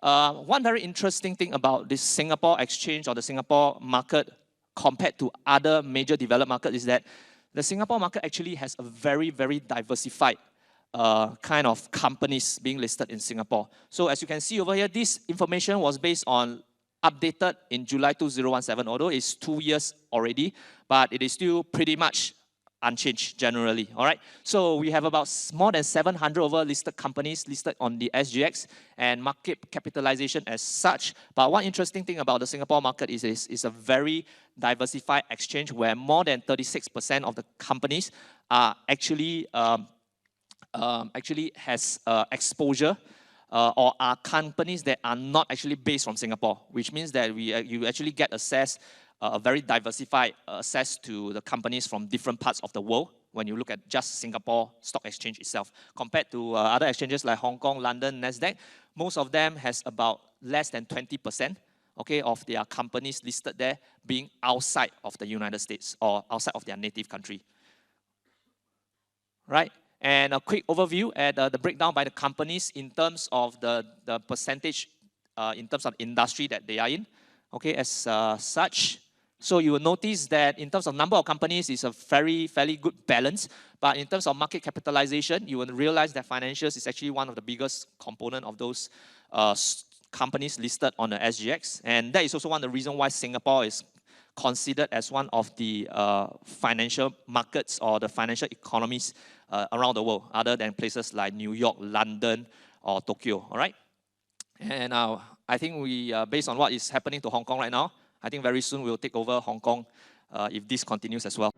One very interesting thing about this Singapore exchange or the Singapore market compared to other major developed markets is that the Singapore market actually has a very, very diversified kind of companies being listed in Singapore. So as you can see over here, this information was based on updated in July 2017, although it's 2 years already, but it is still pretty much unchanged generally, all right? So we have about more than 700 over listed companies listed on the SGX and market capitalization as such. But one interesting thing about the Singapore market is it's a very diversified exchange where more than 36% of the companies are actually has exposure or are companies that are not actually based from Singapore, which means that you actually get a very diversified access to the companies from different parts of the world when you look at just Singapore Stock Exchange itself. Compared to other exchanges like Hong Kong, London, Nasdaq, most of them has about less than 20%, okay, of their companies listed there being outside of the United States or outside of their native country. Right? And a quick overview at the breakdown by the companies in terms of the percentage in terms of industry that they are in, okay, as such. So you will notice that in terms of number of companies, it's a fairly good balance. But in terms of market capitalization, you will realize that financials is actually one of the biggest component of those companies listed on the SGX. And that is also one of the reasons why Singapore is considered as one of the financial markets or the financial economies around the world, other than places like New York, London, or Tokyo, all right? And I think based on what is happening to Hong Kong right now, I think very soon we'll take over Hong Kong if this continues as well.